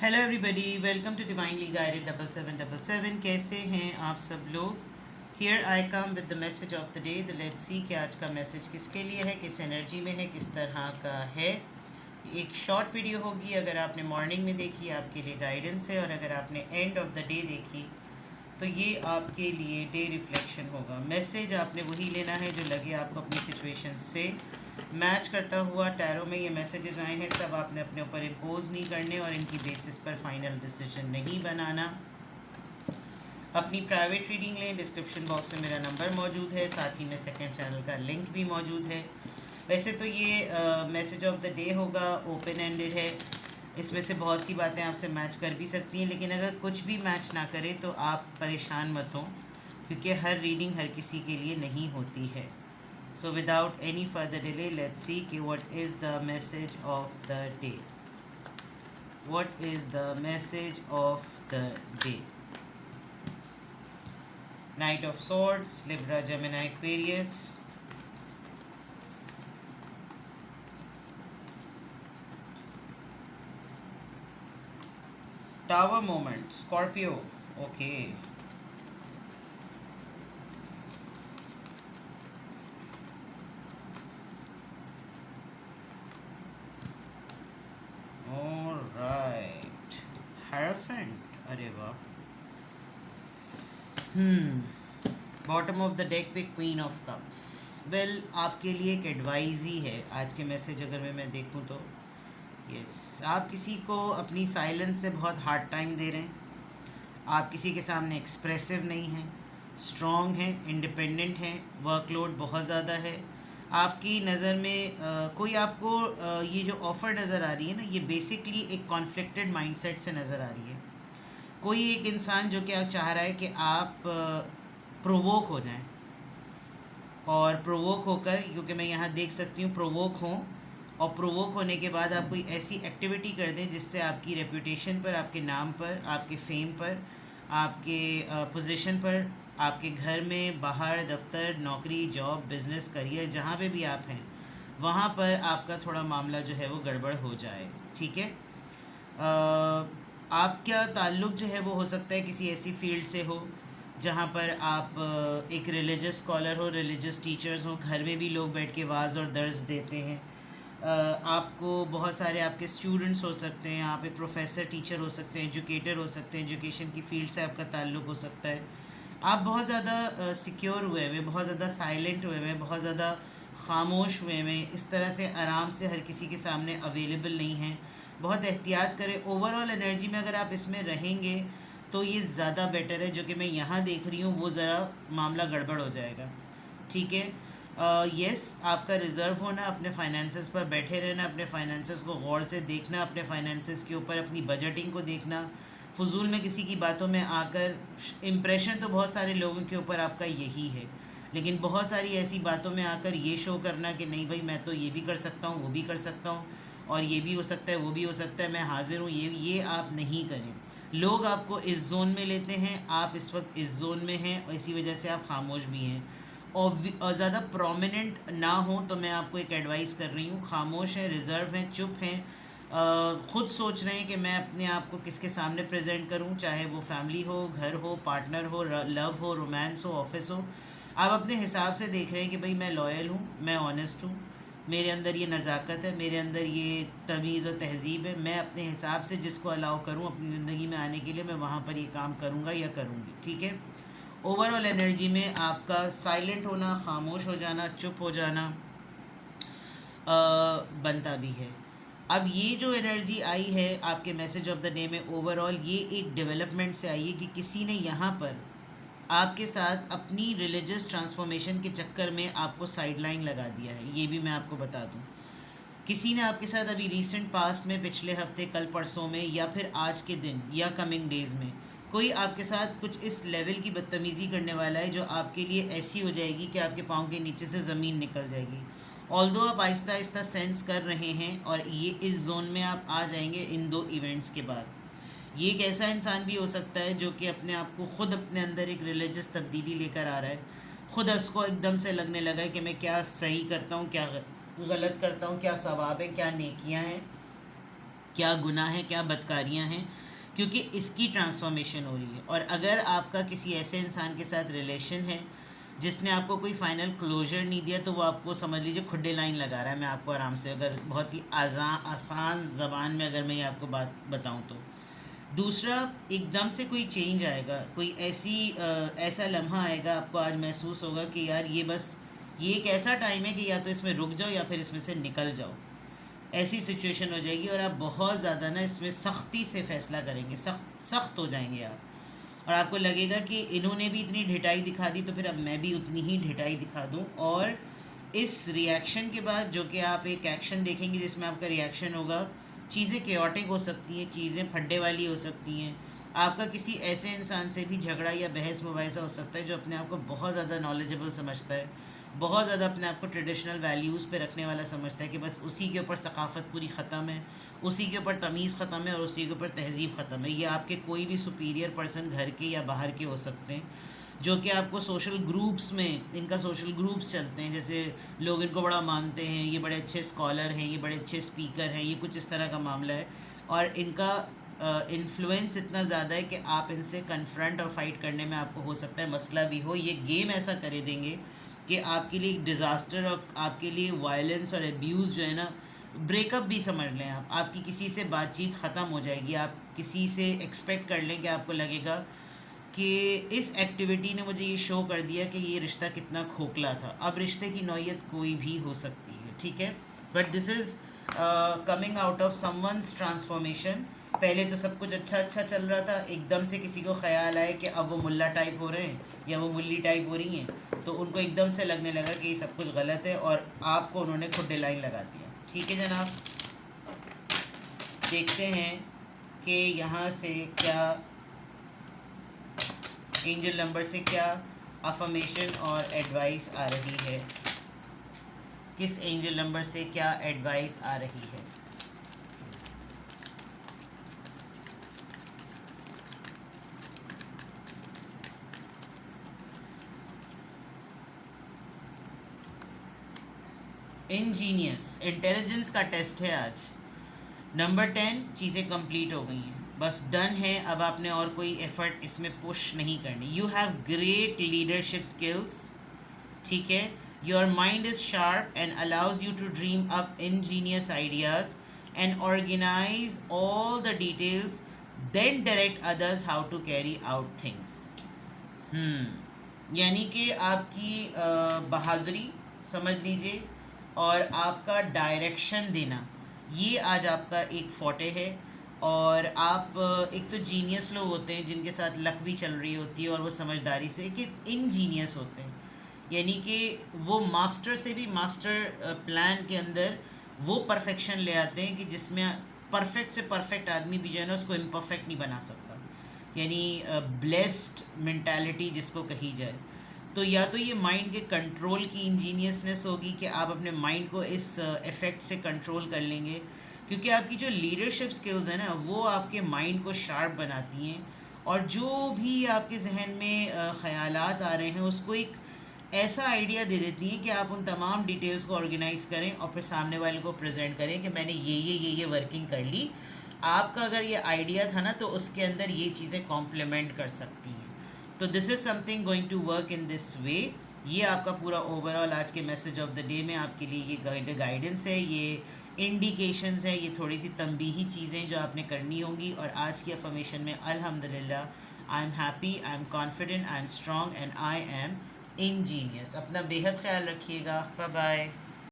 Hello everybody, welcome to divinely guided 7777। कैसे हैं आप सब लोग। Here I come with the message of the day. तो लेट्स सी कि आज का मैसेज किसके लिए है, किस एनर्जी में है, किस तरह का है। एक शॉर्ट वीडियो होगी। अगर आपने मॉर्निंग में देखी आपके लिए गाइडेंस है, और अगर आपने एंड ऑफ द डे देखी तो ये आपके लिए डे रिफ्लेक्शन होगा। मैसेज आपने वही लेना है जो लगे आपको अपनी सिचुएशन से मैच करता हुआ। टैरो में ये मैसेजेस आए हैं, सब आपने अपने ऊपर इम्पोज नहीं करने और इनकी बेसिस पर फाइनल डिसीजन नहीं बनाना। अपनी प्राइवेट रीडिंग लें। डिस्क्रिप्शन बॉक्स में मेरा नंबर मौजूद है, साथ ही में सेकंड चैनल का लिंक भी मौजूद है। वैसे तो ये मैसेज ऑफ द डे होगा, ओपन एंडेड है। इसमें से बहुत सी बातें आपसे मैच कर भी सकती हैं, लेकिन अगर कुछ भी मैच ना करे तो आप परेशान मत हों, क्योंकि हर रीडिंग हर किसी के लिए नहीं होती है। So without any further delay, let's see what is the message of the day. What is the message of the day? Knight of Swords, Libra, Gemini, Aquarius. Tower moment, Scorpio. Okay. Alright. Hierophant. अरे वाह। Bottom of the deck पे queen of cups. Well, आपके लिए एक advice ही है आज के message. अगर मैं देखूं तो यस, आप किसी को अपनी साइलेंस से बहुत हार्ड टाइम दे रहे हैं। आप किसी के सामने एक्सप्रेसिव नहीं हैं, स्ट्रॉन्ग हैं, इंडिपेंडेंट हैं। वर्कलोड बहुत ज़्यादा है आपकी नज़र में। कोई आपको ये जो ऑफ़र नज़र आ रही है ना, ये बेसिकली एक कॉन्फ्लिक्टेड माइंडसेट से नज़र आ रही है। कोई एक इंसान जो कि चाह रहा है कि आप प्रोवोक हो जाएं, और प्रोवोक होकर, क्योंकि मैं यहाँ देख सकती हूँ प्रोवोक हों, और प्रोवोक होने के बाद आप कोई ऐसी एक्टिविटी कर दें जिससे आपकी रेपुटेशन पर, आपके नाम पर, आपके फेम पर, आपके पोजीशन पर, आपके घर में, बाहर, दफ्तर, नौकरी, जॉब, बिज़नेस, करियर, जहाँ पे भी आप हैं वहाँ पर आपका थोड़ा मामला जो है वो गड़बड़ हो जाए। ठीक है। आपका ताल्लुक़ जो है वो हो सकता है किसी ऐसी फील्ड से हो जहाँ पर आप एक रिलीजियस स्कॉलर हो, रिलीजियस टीचर्स हो। घर में भी लोग बैठ के वाज और दर्स देते हैं। आपको बहुत सारे आपके स्टूडेंट्स हो सकते हैं, आप एक प्रोफेसर, टीचर हो सकते हैं, एजुकेटर हो सकते हैं, एजुकेशन की फील्ड से आपका ताल्लुक़ हो सकता है। आप बहुत ज़्यादा सिक्योर हुए हुए, बहुत ज़्यादा साइलेंट हुए हुए, बहुत ज़्यादा खामोश हुए हुए, इस तरह से आराम से हर किसी के सामने अवेलेबल नहीं हैं। बहुत एहतियात करें। ओवरऑल एनर्जी में अगर आप इसमें रहेंगे तो ये ज़्यादा बेटर है। जो कि मैं यहाँ देख रही हूँ वो ज़रा मामला गड़बड़ हो जाएगा। ठीक है। यस, आपका रिज़र्व होना, अपने फाइनेंसेस पर बैठे रहना, अपने फाइनेंसेस को गौर से देखना, अपने फाइनेंसेस के ऊपर अपनी बजटिंग को देखना, फजूल में किसी की बातों में आकर इम्प्रेशन तो बहुत सारे लोगों के ऊपर आपका यही है, लेकिन बहुत सारी ऐसी बातों में आकर ये शो करना कि नहीं भाई मैं तो ये भी कर सकता हूँ, वो भी कर सकता हूँ, और ये भी हो सकता है, वो भी हो सकता है, मैं हाजिर हूँ, ये आप नहीं करें। लोग आपको इस जोन में लेते हैं, आप इस वक्त इस जोन में हैं, और इसी वजह से आप खामोश भी हैं। और ज़्यादा प्रोमिनेंट ना हो तो मैं आपको एक एडवाइस कर रही हूँ, खामोश हैं, रिज़र्व हैं, चुप हैं। ख़ुद सोच रहे हैं कि मैं अपने आप को किसके सामने प्रेजेंट करूं, चाहे वो फैमिली हो, घर हो, पार्टनर हो, लव हो, रोमांस हो, ऑफिस हो। आप अपने हिसाब से देख रहे हैं कि भाई मैं लॉयल हूं, मैं ऑनेस्ट हूं, मेरे अंदर ये नज़ाकत है, मेरे अंदर ये तमीज़ और तहज़ीब है। मैं अपने हिसाब से जिसको अलाउ करूं अपनी ज़िंदगी में आने के लिए, मैं वहाँ पर ये काम करूँगा या करूँगी। ठीक है। ओवरऑल एनर्जी में आपका साइलेंट होना, खामोश हो जाना, चुप हो जाना बनता भी है। अब ये जो एनर्जी आई है आपके मैसेज ऑफ द डे में, ओवरऑल ये एक डेवलपमेंट से आई है कि किसी ने यहाँ पर आपके साथ अपनी रिलीजियस ट्रांसफॉर्मेशन के चक्कर में आपको साइडलाइन लगा दिया है। ये भी मैं आपको बता दूँ, किसी ने आपके साथ अभी रीसेंट पास्ट में, पिछले हफ्ते, कल परसों में, या फिर आज के दिन या कमिंग डेज़ में कोई आपके साथ कुछ इस लेवल की बदतमीज़ी करने वाला है जो आपके लिए ऐसी हो जाएगी कि आपके पाँव के नीचे से ज़मीन निकल जाएगी। ऑल्दो आप आहिस्ता आहिस्ता सेंस कर रहे हैं, और ये इस जोन में आप आ जाएंगे इन दो इवेंट्स के बाद। ये एक ऐसा इंसान भी हो सकता है जो कि अपने आप को खुद अपने अंदर एक रिलीजियस तब्दीली लेकर आ रहा है, खुद उसको एकदम से लगने लगा है कि मैं क्या सही करता हूँ, क्या गलत करता हूँ, क्या सवाब है, क्या नेकियां हैं। क्या गुनाह है, क्या बदकारियाँ हैं, क्योंकि इसकी ट्रांसफॉर्मेशन हो रही है। और अगर आपका किसी ऐसे इंसान के साथ रिलेशन है जिसने आपको कोई फाइनल क्लोजर नहीं दिया, तो वो आपको समझ लीजिए खुड्डे लाइन लगा रहा है। मैं आपको आराम से, अगर बहुत ही आसान ज़बान में अगर मैं ये आपको बात बताऊं तो। दूसरा, एकदम से कोई चेंज आएगा, कोई ऐसा लम्हा आएगा, आपको आज महसूस होगा कि यार ये बस ये एक ऐसा टाइम है कि या तो इसमें रुक जाओ या फिर इसमें से निकल जाओ। ऐसी सिचुएशन हो जाएगी और आप बहुत ज़्यादा ना इसमें सख्ती से फ़ैसला करेंगे, सख्त हो जाएंगे आप। और आपको लगेगा कि इन्होंने भी इतनी ढिठाई दिखा दी, तो फिर अब मैं भी उतनी ही ढिठाई दिखा दूँ। और इस रिएक्शन के बाद जो कि आप एक एक्शन देखेंगे जिसमें आपका रिएक्शन होगा, चीज़ें केओटिक हो सकती हैं, चीज़ें फड्डे वाली हो सकती हैं। आपका किसी ऐसे इंसान से भी झगड़ा या बहस मुबाहिसा हो सकता है जो अपने आप को बहुत ज़्यादा नॉलेजेबल समझता है, बहुत ज़्यादा अपने आप को ट्रेडिशनल वैल्यूज़ पे रखने वाला समझता है कि बस उसी के ऊपर सकाफ़त पूरी ख़त्म है, उसी के ऊपर तमीज़ ख़त्म है और उसी के ऊपर तहज़ीब ख़त्म है। ये आपके कोई भी सुपीरियर पर्सन घर के या बाहर के हो सकते हैं, जो कि आपको सोशल ग्रुप्स में, इनका सोशल ग्रुप्स चलते हैं, जैसे लोग इनको बड़ा मानते हैं, ये बड़े अच्छे स्कॉलर हैं, ये बड़े अच्छे स्पीकर हैं, ये कुछ इस तरह का मामला है। और इनका इन्फ्लुएंस इतना ज़्यादा है कि आप इनसे कन्फ्रंट और फाइट करने में आपको हो सकता है मसला भी हो। ये गेम ऐसा कर देंगे कि आपके लिए एक डिज़ास्टर और आपके लिए वायलेंस और एब्यूज़ जो है ना, ब्रेकअप भी समझ लें आप, आपकी किसी से बातचीत ख़त्म हो जाएगी। आप किसी से एक्सपेक्ट कर लें कि आपको लगेगा कि इस एक्टिविटी ने मुझे ये शो कर दिया कि ये रिश्ता कितना खोखला था। अब रिश्ते की नौयत कोई भी हो सकती है, ठीक है, but this is coming out of someone's transformation. पहले तो सब कुछ अच्छा अच्छा चल रहा था, एकदम से किसी को ख्याल आया कि अब वो मुल्ला टाइप हो रहे हैं या वो मुल्ली टाइप हो रही हैं, तो उनको एकदम से लगने लगा कि ये सब कुछ गलत है और आपको उन्होंने खुद लाइन लगा दिया। ठीक है जनाब, देखते हैं कि यहाँ से क्या एंजल नंबर से क्या अफर्मेशन और एडवाइस आ रही है, किस एंजल नंबर से क्या एडवाइस आ रही है। इंजीनियस इंटेलिजेंस का टेस्ट है आज। नंबर 10, चीज़ें कंप्लीट हो गई हैं, बस डन है। अब आपने और कोई एफर्ट इसमें पुश नहीं करनी। You have great leadership skills, ठीक है। Your mind is sharp and allows you to dream up ingenious ideas and organise all the details, then direct others how to carry out things. यानी कि आपकी बहादुरी समझ लीजिए और आपका डायरेक्शन देना, ये आज आपका एक फोटे है। और आप एक तो जीनियस लोग होते हैं जिनके साथ लक भी चल रही होती है और वो समझदारी से कि इंजीनियस होते हैं, यानी कि वो मास्टर से भी मास्टर प्लान के अंदर वो परफेक्शन ले आते हैं कि जिसमें परफेक्ट से परफेक्ट आदमी भी जो है ना उसको इम्परफेक्ट नहीं बना सकता, यानी ब्लेस्ड मेंटालिटी जिसको कही जाए। तो या तो ये माइंड के कंट्रोल की इंजीनियसनेस होगी कि आप अपने माइंड को इस इफ़ेक्ट से कंट्रोल कर लेंगे, क्योंकि आपकी जो लीडरशिप स्किल्स हैं ना वो आपके माइंड को शार्प बनाती हैं और जो भी आपके जहन में ख़यालात आ रहे हैं उसको एक ऐसा आइडिया दे देती हैं कि आप उन तमाम डिटेल्स को ऑर्गेनाइज़ करें और फिर सामने वाले को प्रेजेंट करें कि मैंने ये वर्किंग कर ली। आपका अगर ये आइडिया था ना तो उसके अंदर ये चीज़ें कॉम्प्लीमेंट कर सकती हैं। तो this is something going to work in this way. ये आपका पूरा ओवरऑल आज के मैसेज ऑफ द डे में आपके लिए ये गाइडेंस है, ये इंडिकेशंस है, ये थोड़ी सी तंबीही चीज़ें जो आपने करनी होंगी। और आज की अफर्मेशन में अल्हम्दुलिल्लाह, I am happy, I am confident, I am strong and I am ingenious. अपना बेहद ख्याल रखिएगा। Bye bye.